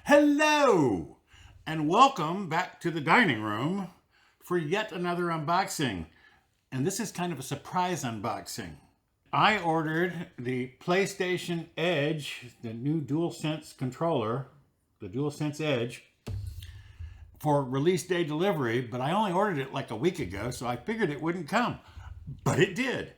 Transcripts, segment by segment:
Hello, and welcome back to the dining room for yet another unboxing. And this is kind of a surprise unboxing. I ordered the PlayStation Edge, the new DualSense controller, the DualSense Edge, for release day delivery, but I only ordered it like a week ago, so I figured it wouldn't come, but it did.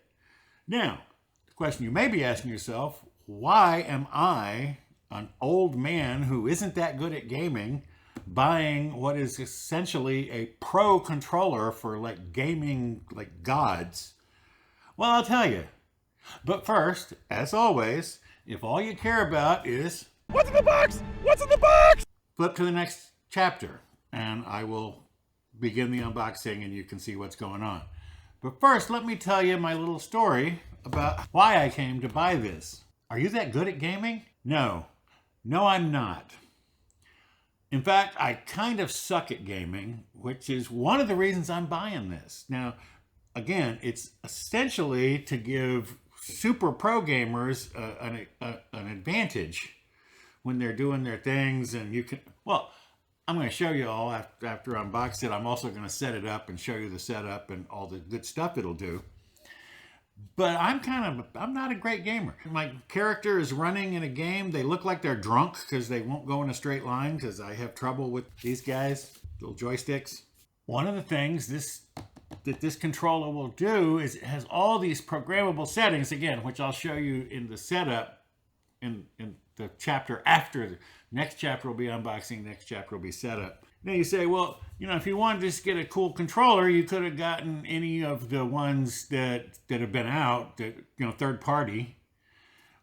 Now, the question you may be asking yourself, why am I, an old man who isn't that good at gaming, buying what is essentially a pro controller for like gaming like gods? Well, I'll tell you. But first, as always, if all you care about is what's in the box? What's in the box? Flip to the next chapter and I will begin the unboxing and you can see what's going on. But first, let me tell you my little story about why I came to buy this. Are you that good at gaming? No, I'm not. In fact, I kind of suck at gaming, which is one of the reasons I'm buying this. Now, again, it's essentially to give super pro gamers an advantage when they're doing their things, and you can, well, I'm going to show you all after I unbox it. I'm also going to set it up and show you the setup and all the good stuff it'll do. But I'm not a great gamer. My character is running in a game. They look like they're drunk because they won't go in a straight line because I have trouble with these guys, little joysticks. One of the things that this controller will do is it has all these programmable settings, again, which I'll show you in the setup in the chapter after. The next chapter will be unboxing, next chapter will be setup. Now you say, well, if you wanted to just get a cool controller, you could have gotten any of the ones that have been out, that, third party.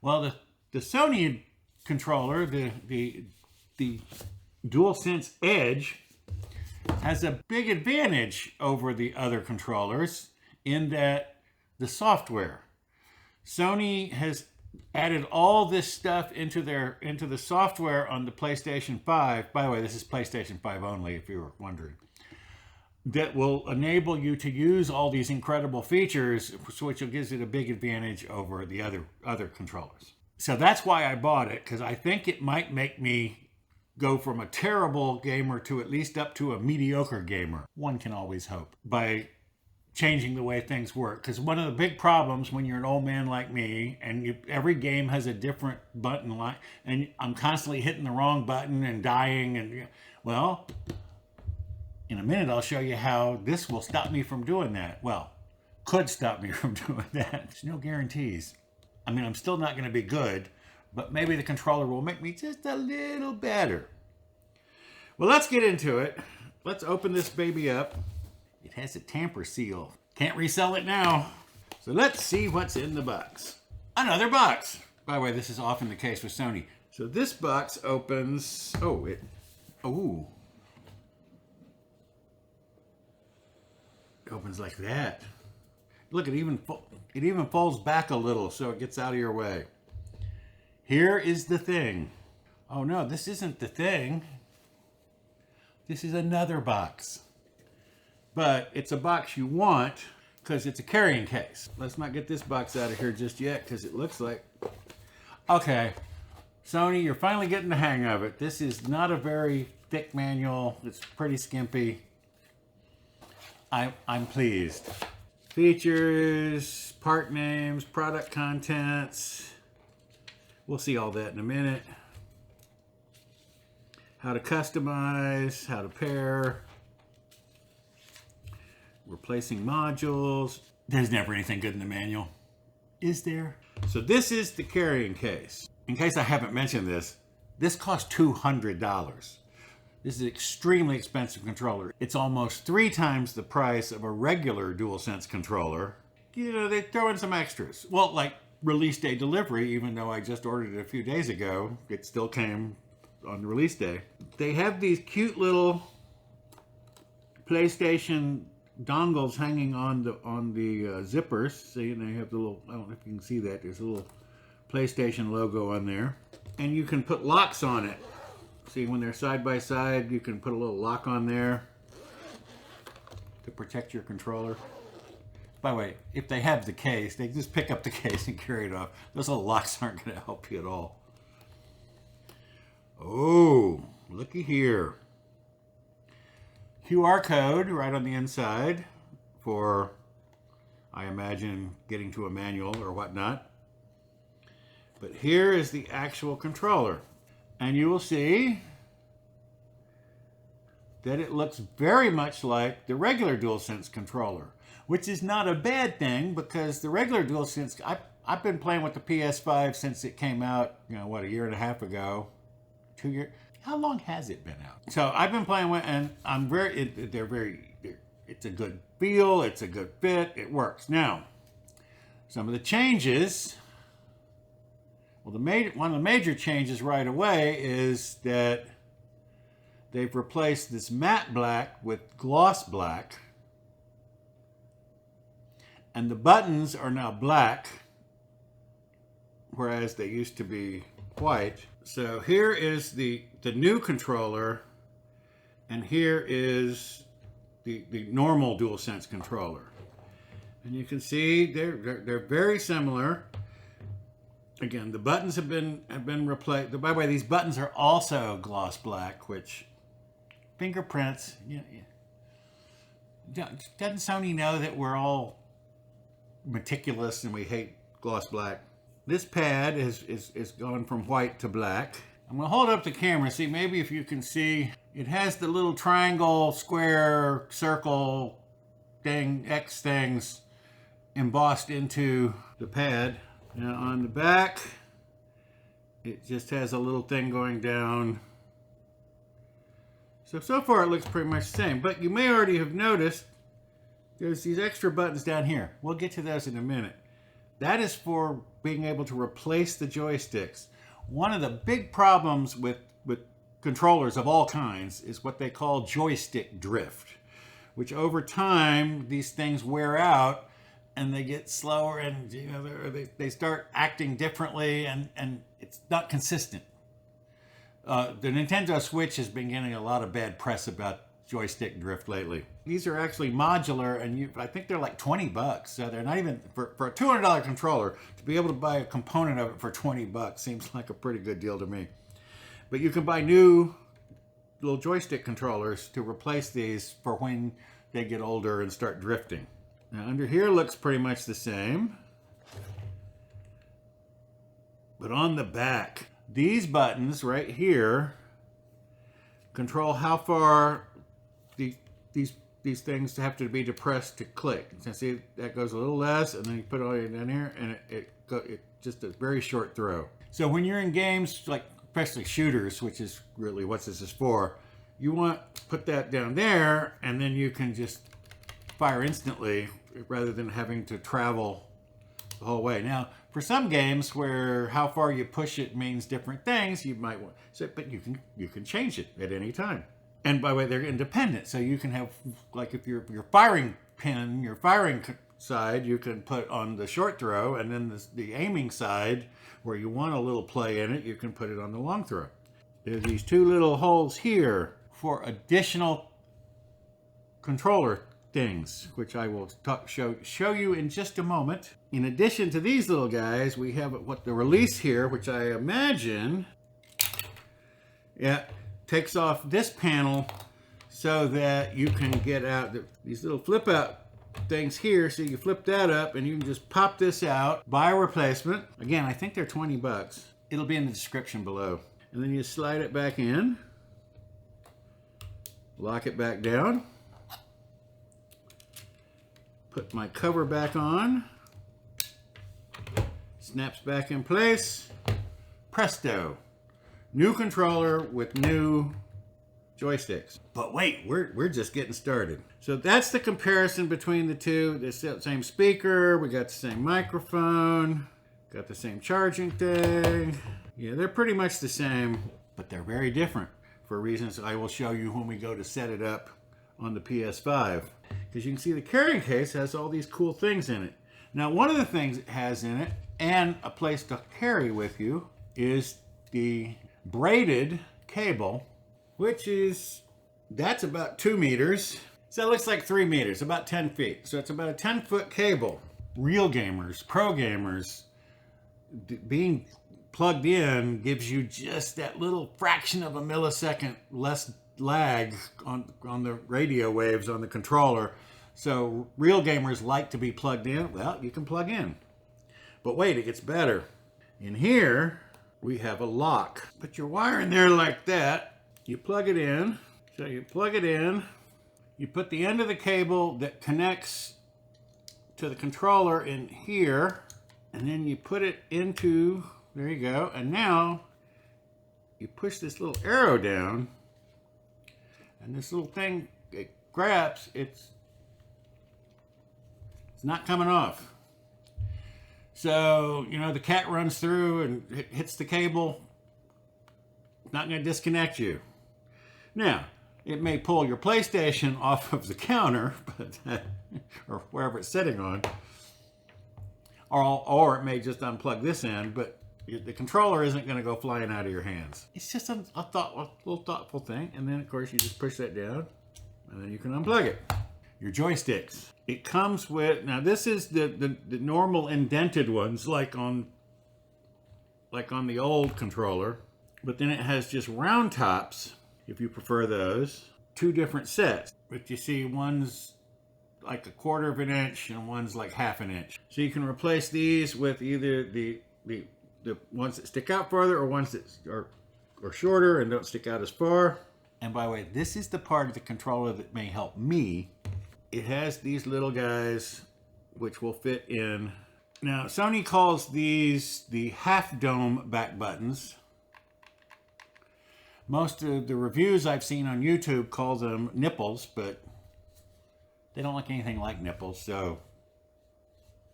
Well, the Sony controller, the DualSense Edge, has a big advantage over the other controllers in that the software. Sony has added all this stuff into the software on the PlayStation 5. By the way, this is PlayStation 5 only, if you were wondering. That will enable you to use all these incredible features, which gives it a big advantage over the other controllers. So that's why I bought it, because I think it might make me go from a terrible gamer to at least up to a mediocre gamer. One can always hope by changing the way things work. Because one of the big problems when you're an old man like me and every game has a different button line and I'm constantly hitting the wrong button and dying, and well, in a minute I'll show you how this will stop me from doing that. Well, could stop me from doing that. There's no guarantees. I mean, I'm still not going to be good, but maybe the controller will make me just a little better. Well, let's get into it. Let's open this baby up. It has a tamper seal. Can't resell it now. So let's see what's in the box. Another box. By the way, this is often the case with Sony. So this box opens, it opens like that. Look, it even folds back a little so it gets out of your way. Here is the thing. Oh no, this isn't the thing. This is another box. But it's a box you want because it's a carrying case. Let's not get this box out of here just yet because it looks like... Okay, Sony, you're finally getting the hang of it. This is not a very thick manual. It's pretty skimpy. I'm pleased. Features, part names, product contents. We'll see all that in a minute. How to customize, how to pair. Replacing modules. There's never anything good in the manual, is there? So this is the carrying case. In case I haven't mentioned this cost $200. This is an extremely expensive controller. It's almost 3 times the price of a regular DualSense controller. They throw in some extras. Well, like release day delivery, even though I just ordered it a few days ago, it still came on the release day. They have these cute little PlayStation dongles hanging on the zippers. See, they have the little, I don't know if you can see that, there's a little PlayStation logo on there. And you can put locks on it. See, when they're side by side, you can put a little lock on there to protect your controller. By the way, if they have the case, they just pick up the case and carry it off. Those little locks aren't going to help you at all. Oh, looky here. QR code right on the inside for, I imagine, getting to a manual or whatnot. But here is the actual controller. And you will see that it looks very much like the regular DualSense controller, which is not a bad thing because the regular DualSense, I've been playing with the PS5 since it came out, you know, what, a year and a half ago, 2 years. How long has it been out? So I've been playing with, and I'm it's a good feel, it's a good fit, it works. Now, some of the changes, well, one of the major changes right away is that they've replaced this matte black with gloss black, and the buttons are now black, whereas they used to be white. So here is the new controller, and here is the normal DualSense controller. And you can see they're very similar. Again, the buttons have been replaced. By the way, these buttons are also gloss black, which fingerprints. Doesn't Sony know that we're all meticulous and we hate gloss black? This pad is going from white to black. I'm gonna hold up the camera, see maybe if you can see. It has the little triangle, square, circle thing, X things embossed into the pad. Now on the back, it just has a little thing going down. So far it looks pretty much the same, but you may already have noticed there's these extra buttons down here. We'll get to those in a minute. That is for being able to replace the joysticks. One of the big problems with controllers of all kinds is what they call joystick drift, which over time these things wear out and they get slower, and you know they start acting differently, and it's not consistent. The Nintendo Switch has been getting a lot of bad press about joystick drift lately. These are actually modular, and I think they're like 20 bucks. So they're not even, for a $200 controller, to be able to buy a component of it for 20 bucks seems like a pretty good deal to me. But you can buy new little joystick controllers to replace these for when they get older and start drifting. Now under here looks pretty much the same. But on the back, these buttons right here control how far these things have to be depressed to click. So see, that goes a little less, and then you put it all down here, and it just a very short throw. So when you're in games, like especially shooters, which is really what this is for, you want to put that down there, and then you can just fire instantly rather than having to travel the whole way. Now, for some games where how far you push it means different things, you might want, but you can change it at any time. And by the way, they're independent, so you can have, like if your firing pin, your firing side, you can put on the short throw, and then the aiming side, where you want a little play in it, you can put it on the long throw. There's these two little holes here for additional controller things, which I will show you in just a moment. In addition to these little guys, we have the release here, which I imagine, takes off this panel so that you can get out these little flip out things here. So you flip that up and you can just pop this out, buy a replacement. Again, I think they're 20 bucks. It'll be in the description below. And then you slide it back in, lock it back down, put my cover back on, snaps back in place, presto. New controller with new joysticks. But wait, we're just getting started. So that's the comparison between the two. The same speaker, we got the same microphone, got the same charging thing. Yeah, they're pretty much the same, but they're very different for reasons I will show you when we go to set it up on the PS5. Because you can see the carrying case has all these cool things in it. Now, one of the things it has in it, and a place to carry with you, is the braided cable, which that's about 2 meters. So it looks like 3 meters, about 10 feet. So it's about a 10-foot cable. Real gamers, pro gamers, being plugged in gives you just that little fraction of a millisecond less lag on the radio waves on the controller. So real gamers like to be plugged in. Well, you can plug in. But wait, it gets better. In here, we have a lock. Put your wire in there like that. You plug it in. So you plug it in. You put the end of the cable that connects to the controller in here. And then you put it into, there you go. And now you push this little arrow down. And this little thing, it grabs, it's not coming off. So, you know, the cat runs through and hits the cable. It's not going to disconnect you. Now, it may pull your PlayStation off of the counter, but or wherever it's sitting on. Or it may just unplug this end, but the controller isn't going to go flying out of your hands. It's just a little thoughtful thing. And then, of course, you just push that down, and then you can unplug it. Your joysticks. It comes with, now this is the normal indented ones, like on the old controller, but then it has just round tops, if you prefer those. 2 different sets, but you see one's like 1/4 of an inch and one's like 1/2 an inch. So you can replace these with either the ones that stick out farther or ones that are shorter and don't stick out as far. And by the way, this is the part of the controller that may help me. It has these little guys which will fit in. Now, Sony calls these the half dome back buttons. Most of the reviews I've seen on YouTube call them nipples, but they don't look anything like nipples, so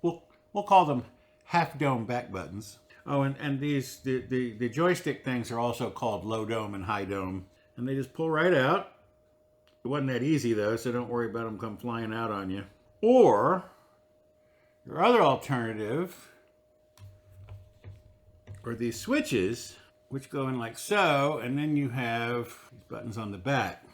we'll call them half dome back buttons. Oh, and these the joystick things are also called low dome and high dome, and they just pull right out. It wasn't that easy though, so don't worry about them come flying out on you. Or your other alternative are these switches, which go in like so, and then you have these buttons on the back,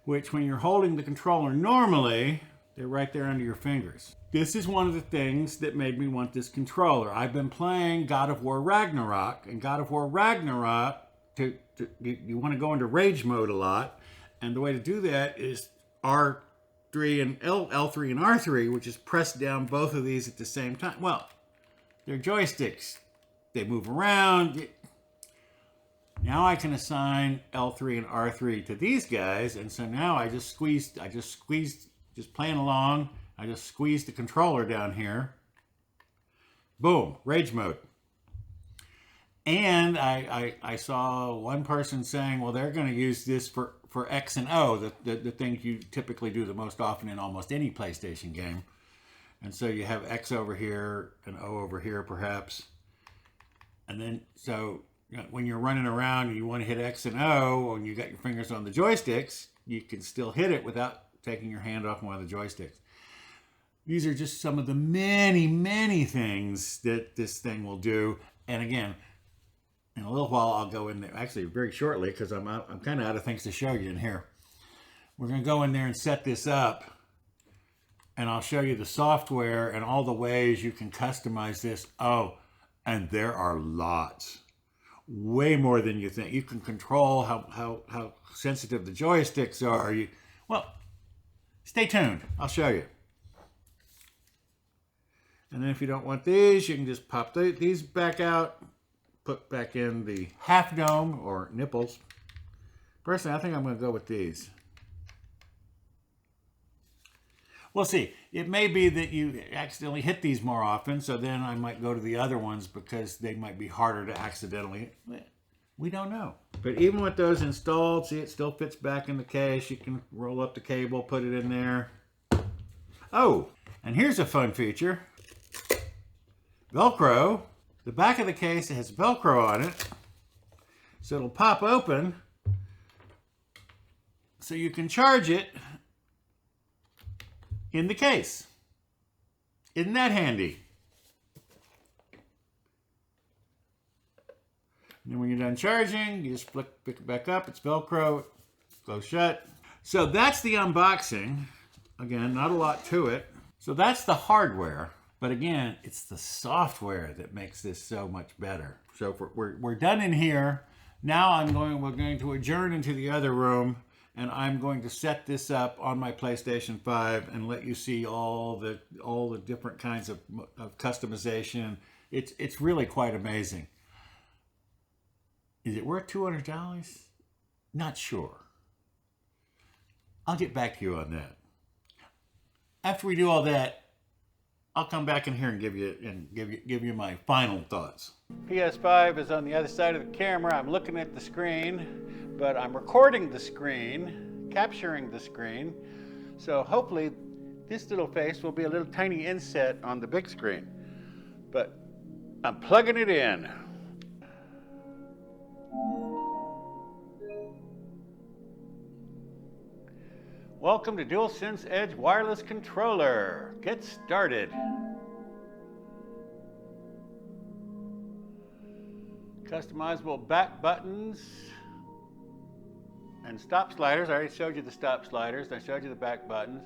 which when you're holding the controller normally, they're right there under your fingers. This is one of the things that made me want this controller. I've been playing God of War Ragnarok, and God of War Ragnarok, you want to go into rage mode a lot, and the way to do that is R3 and L3 and R3, which is press down both of these at the same time. Well, they're joysticks. They move around. Now I can assign L3 and R3 to these guys, and so now I just squeezed, just playing along, I just squeezed the controller down here. Boom, rage mode. And I saw one person saying, well, they're going to use this for X and O, the things you typically do the most often in almost any PlayStation game. And so you have X over here and O over here, perhaps. And then, so you know, when you're running around and you want to hit X and O, and you got your fingers on the joysticks, you can still hit it without taking your hand off one of the joysticks. These are just some of the many, many things that this thing will do. And again, in a little while, I'll go in there, actually very shortly, because I'm kind of out of things to show you in here. We're going to go in there and set this up, and I'll show you the software and all the ways you can customize this. Oh, and there are lots, way more than you think. You can control how sensitive the joysticks are. Well, stay tuned. I'll show you. And then if you don't want these, you can just pop these back out, put back in the half dome or nipples. Personally, I think I'm going to go with these. We'll see. It may be that you accidentally hit these more often, so then I might go to the other ones because they might be harder to accidentally. We don't know. But even with those installed, see, it still fits back in the case. You can roll up the cable, put it in there. Oh, and here's a fun feature. Velcro. The back of the case has Velcro on it, so it'll pop open so you can charge it in the case. Isn't that handy? And then when you're done charging, you just pick it back up. It's Velcro, close shut. So that's the unboxing. Again, not a lot to it. So that's the hardware. But again, it's the software that makes this so much better. So we're done in here. Now we're going to adjourn into the other room, and I'm going to set this up on my PlayStation 5 and let you see all the different kinds of customization. It's really quite amazing. Is it worth $200? Not sure. I'll get back to you on that. After we do all that, I'll come back in here and give you my final thoughts. PS5 is on the other side of the camera. I'm looking at the screen, but I'm recording the screen, capturing the screen. So hopefully this little face will be a little tiny inset on the big screen. But I'm plugging it in. Welcome to DualSense Edge wireless controller. Get started. Customizable back buttons and stop sliders. I already showed you the stop sliders. I showed you the back buttons.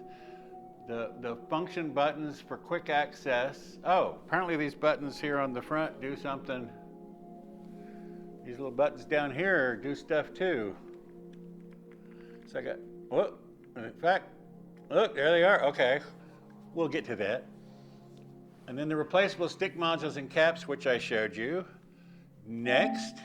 The function buttons for quick access. Oh, apparently these buttons here on the front do something. These little buttons down here do stuff too. So I got, whoop. In fact, look, there they are. Okay, we'll get to that. And then the replaceable stick modules and caps, which I showed you. Next,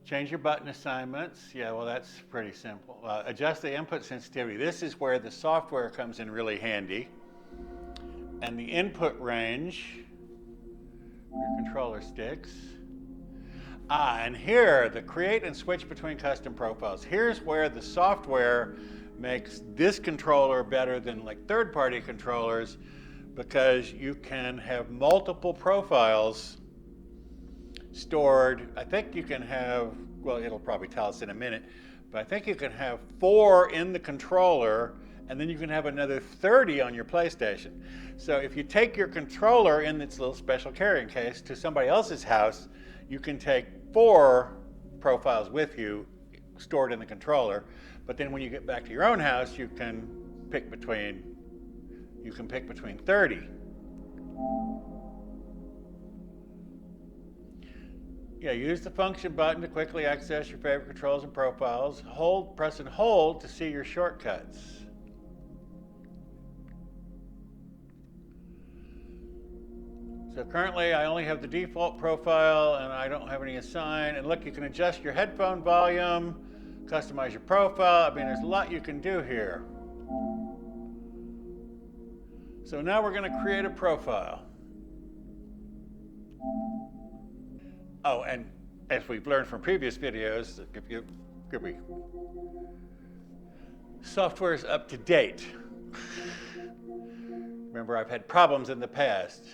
change your button assignments. Yeah, well, that's pretty simple. Adjust the input sensitivity. This is where the software comes in really handy. And the input range for your controller sticks. And here, the create and switch between custom profiles. Here's where the software makes this controller better than like third-party controllers, because you can have multiple profiles stored. I think you can have, well, it'll probably tell us in a minute, but I think you can have 4 in the controller, and then you can have another 30 on your PlayStation. So if you take your controller in its little special carrying case to somebody else's house, you can take 4 profiles with you stored in the controller, but then when you get back to your own house, you can pick between 30. Yeah, use the function button to quickly access your favorite controls and profiles. Press and hold to see your shortcuts. So currently I only have the default profile and I don't have any assigned. And look, you can adjust your headphone volume, customize your profile. I mean, there's a lot you can do here. So now we're going to create a profile. Oh, and as we've learned from previous videos, software is up to date. Remember, I've had problems in the past.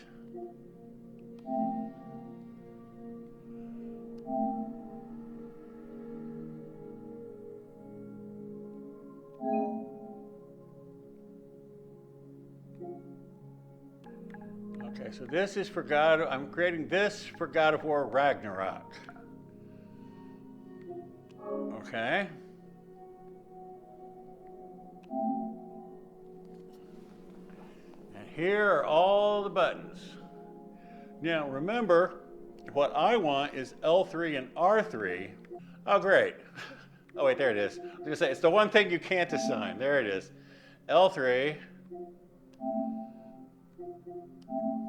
Okay, so this is for God. I'm creating this for God of War Ragnarok. Okay. And here are all the buttons. Now remember, what I want is L3 and R3. Oh, great. Oh, wait, there it is. I was going to say, it's the one thing you can't assign. There it is. L3,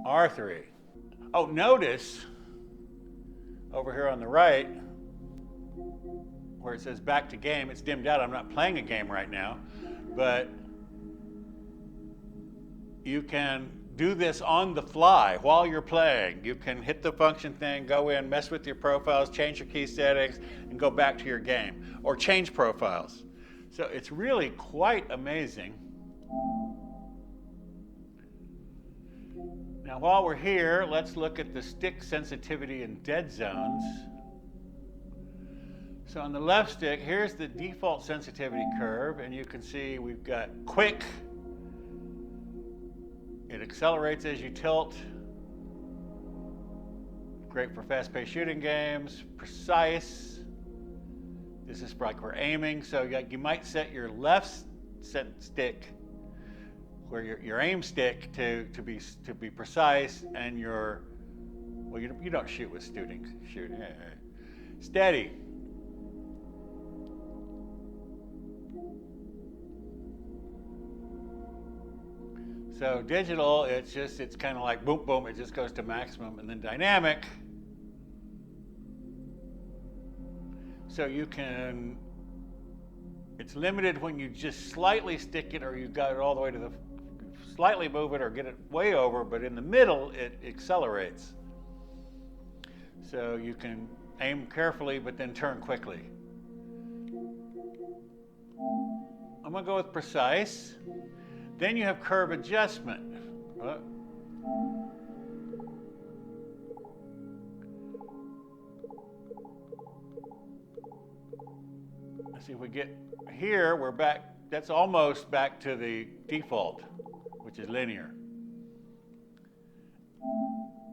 R3. Oh, notice over here on the right, where it says back to game, it's dimmed out. I'm not playing a game right now, but you can do this on the fly while you're playing. You can hit the function thing, go in, mess with your profiles, change your key settings, and go back to your game, or change profiles. So it's really quite amazing. Now while we're here, let's look at the stick sensitivity and dead zones. So on the left stick, here's the default sensitivity curve, and you can see we've got quick. It accelerates as you tilt. Great for fast-paced shooting games. Precise. This is like we're aiming, so you might set your left stick where your aim stick to be precise, and your, well, you don't shoot with shoot steady. So digital, it's kind of like boom, boom, it just goes to maximum, and then dynamic. So you can, it's limited when you just slightly stick it, or you got it all the way to the, slightly move it or get it way over, but in the middle, it accelerates. So you can aim carefully, but then turn quickly. I'm gonna go with precise. Then you have curve adjustment. Let's see if we get here, we're back, that's almost back to the default, which is linear.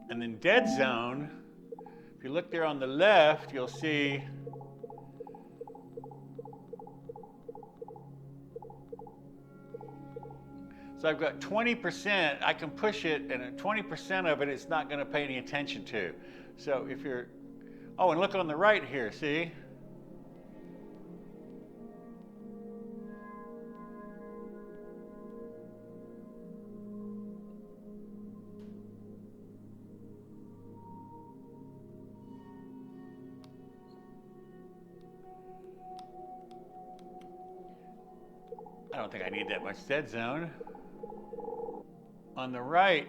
And then dead zone, if you look there on the left, you'll see so I've got 20%, I can push it, and 20% of it it's not going to pay any attention to. So if you're, oh, and look on the right here, see? I don't think I need that much dead zone. On the right,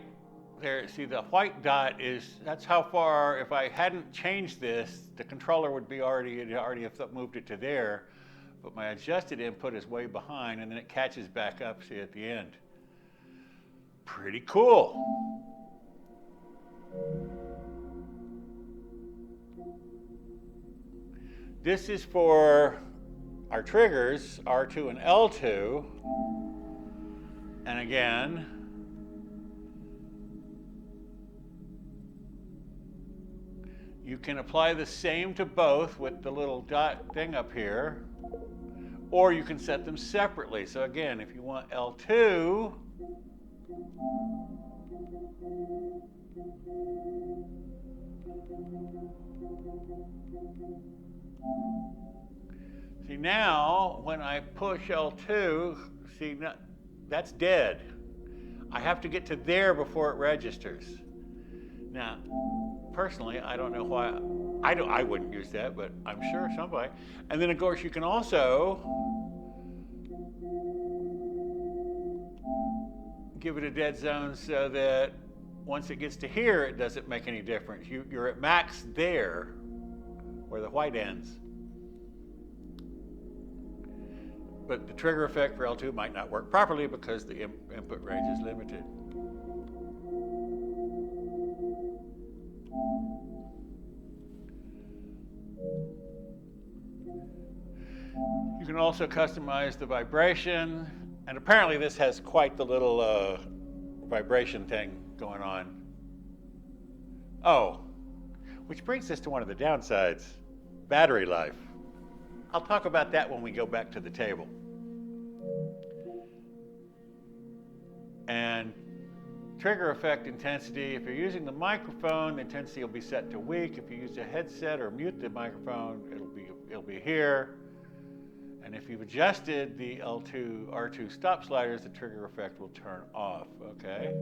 there, see the white dot is, that's how far, if I hadn't changed this, the controller would be already have moved it to there, but my adjusted input is way behind, and then it catches back up, see, at the end. Pretty cool. This is for our triggers, R2 and L2, and again, you can apply the same to both with the little dot thing up here, or you can set them separately. So again, if you want L2, see now, when I push L2, see, that's dead. I have to get to there before it registers. Now, personally, I don't know why, I wouldn't use that, but I'm sure somebody. And then of course you can also give it a dead zone so that once it gets to here, it doesn't make any difference. You're at max there, where the white ends. But the trigger effect for L2 might not work properly because the input range is limited. You can also customize the vibration, and apparently this has quite the little vibration thing going on. Oh, which brings us to one of the downsides, battery life. I'll talk about that when we go back to the table. And trigger effect intensity, if you're using the microphone, the intensity will be set to weak. If you use a headset or mute the microphone, it'll be here. And if you've adjusted the L2, R2 stop sliders, the trigger effect will turn off, okay?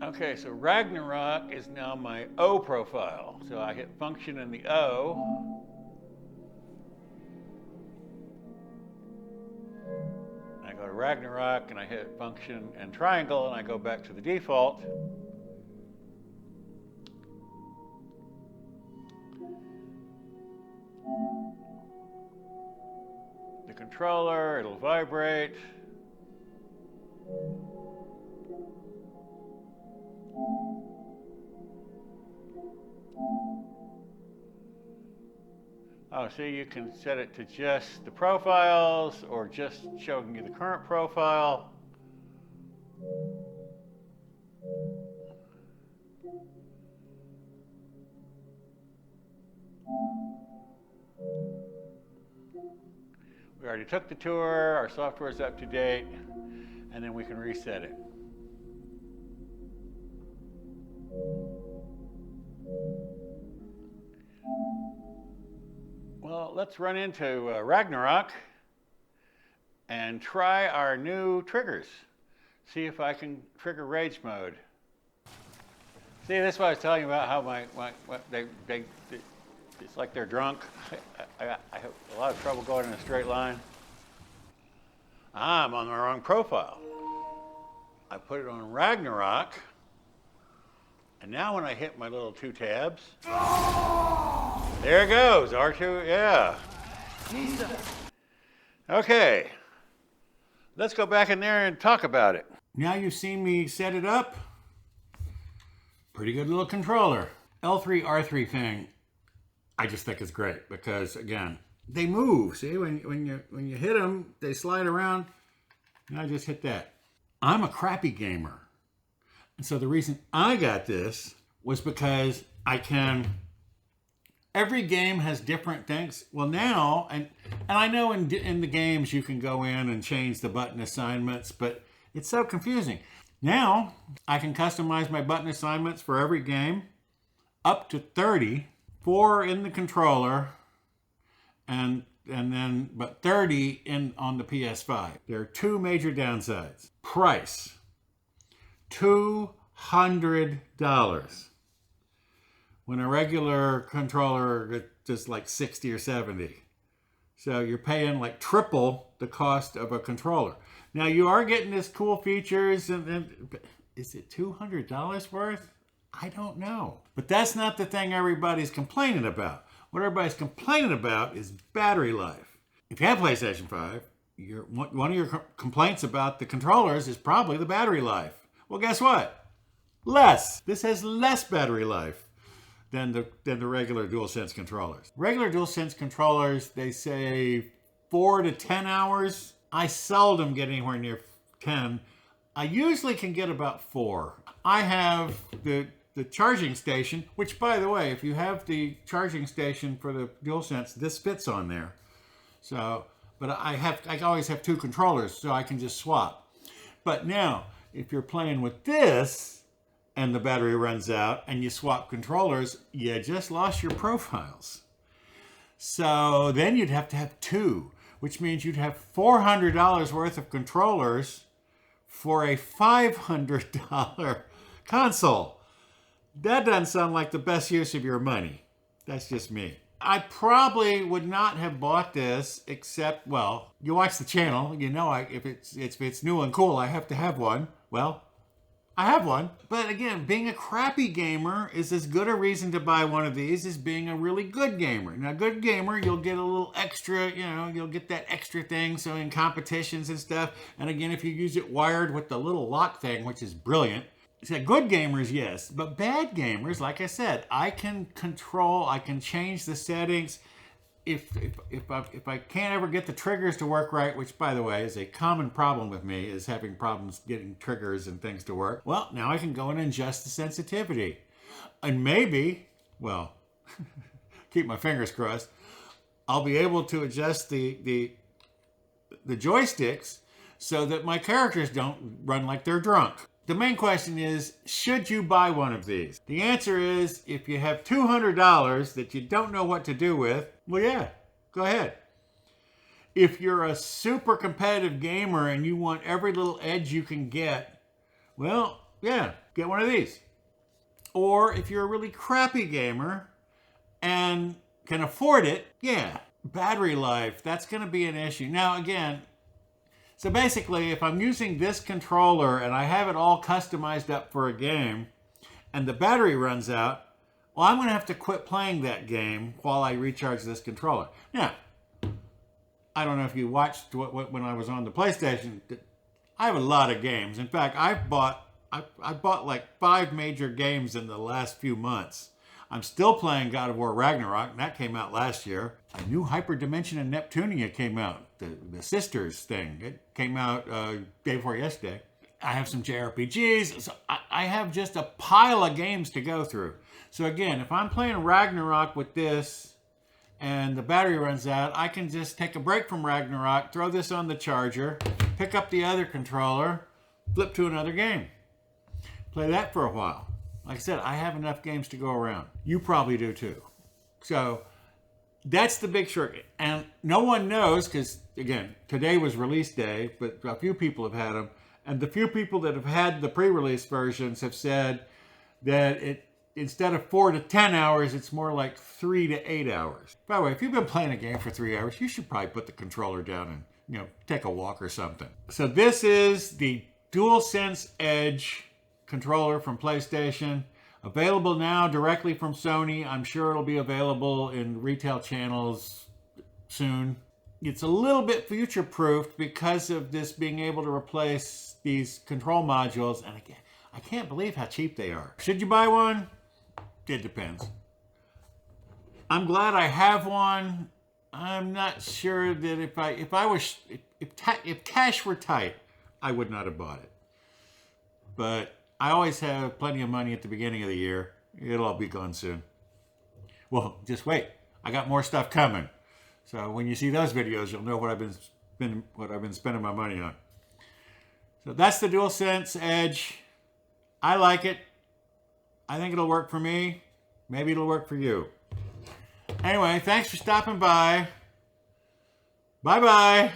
Okay, so Ragnarok is now my O profile. So I hit function in the O. I go to Ragnarok and I hit function and triangle and I go back to the default. The controller, it'll vibrate. Oh, see, you can set it to just the profiles or just showing you the current profile. We already took the tour, our software is up to date, and then we can reset it. Well, let's run into Ragnarok and try our new triggers. See if I can trigger rage mode. See, that's what I was telling you about how it's like they're drunk. I have a lot of trouble going in a straight line. I'm on the wrong profile. I put it on Ragnarok. And now when I hit my little two tabs, there it goes, R2, yeah. Okay, let's go back in there and talk about it. Now you've seen me set it up. Pretty good little controller. L3, R3 thing, I just think it's great because, again, they move. See, when you hit them, they slide around. And I just hit that. I'm a crappy gamer. And so the reason I got this was because every game has different things. Well, now, and I know in the games you can go in and change the button assignments, but it's so confusing. Now, I can customize my button assignments for every game, up to 30, 4 in the controller, but 30 on the PS5. There are two major downsides. Price, $200. When a regular controller is just like 60 or 70. So you're paying like triple the cost of a controller. Now you are getting this cool features, and is it $200 worth? I don't know. But that's not the thing everybody's complaining about. What everybody's complaining about is battery life. If you have PlayStation 5, one of your complaints about the controllers is probably the battery life. Well, guess what? Less. This has less battery life than the regular DualSense controllers. Regular DualSense controllers, they say 4 to 10 hours. I seldom get anywhere near 10. I usually can get about 4. I have the charging station, which, by the way, if you have the charging station for the DualSense, this fits on there. So, but I always have 2 controllers, so I can just swap. But now, if you're playing with this and the battery runs out and you swap controllers, you just lost your profiles. So then you'd have to have 2, which means you'd have $400 worth of controllers for a $500 console. That doesn't sound like the best use of your money. That's just me. I probably would not have bought this except, well, you watch the channel, you know if it's new and cool, I have to have one. Well, I have one. But again, being a crappy gamer is as good a reason to buy one of these as being a really good gamer. Now, good gamer, you'll get a little extra, you'll get that extra thing, so in competitions and stuff. And again, if you use it wired with the little lock thing, which is brilliant. So good gamers, yes, but bad gamers, like I said, I can change the settings. If I can't ever get the triggers to work right, which, by the way, is a common problem with me, is having problems getting triggers and things to work. Well, now I can go and adjust the sensitivity. And maybe, well, keep my fingers crossed, I'll be able to adjust the joysticks so that my characters don't run like they're drunk. The main question is, should you buy one of these? The answer is, if you have $200 that you don't know what to do with, well, yeah, go ahead. If you're a super competitive gamer and you want every little edge you can get, well, yeah, get one of these. Or if you're a really crappy gamer and can afford it, yeah, battery life, that's going to be an issue. Now, again, so basically, if I'm using this controller and I have it all customized up for a game and the battery runs out, well, I'm going to have to quit playing that game while I recharge this controller. Now, I don't know if you watched when I was on the PlayStation. I have a lot of games. In fact, I bought like 5 major games in the last few months. I'm still playing God of War Ragnarok, and that came out last year. A new Hyperdimension and Neptunia came out, the Sisters thing. It came out day before yesterday. I have some JRPGs. So I have just a pile of games to go through. So again, if I'm playing Ragnarok with this and the battery runs out, I can just take a break from Ragnarok, throw this on the charger, pick up the other controller, flip to another game. Play that for a while. Like I said, I have enough games to go around. You probably do too. So that's the big shortcut. And no one knows, because again, today was release day, but a few people have had them. And the few people that have had the pre-release versions have said that it, instead of 4 to 10 hours, it's more like 3 to 8 hours. By the way, if you've been playing a game for 3 hours, you should probably put the controller down and, take a walk or something. So this is the DualSense Edge controller from PlayStation. Available now directly from Sony. I'm sure it'll be available in retail channels soon. It's a little bit future-proofed because of this being able to replace these control modules. And again, I can't believe how cheap they are. Should you buy one? It depends. I'm glad I have one. I'm not sure that if cash were tight, I would not have bought it. But I always have plenty of money at the beginning of the year. It'll all be gone soon. Well, just wait. I got more stuff coming. So when you see those videos, you'll know what I've been spending my money on. So that's the DualSense Edge. I like it. I think it'll work for me. Maybe it'll work for you. Anyway, thanks for stopping by. Bye-bye.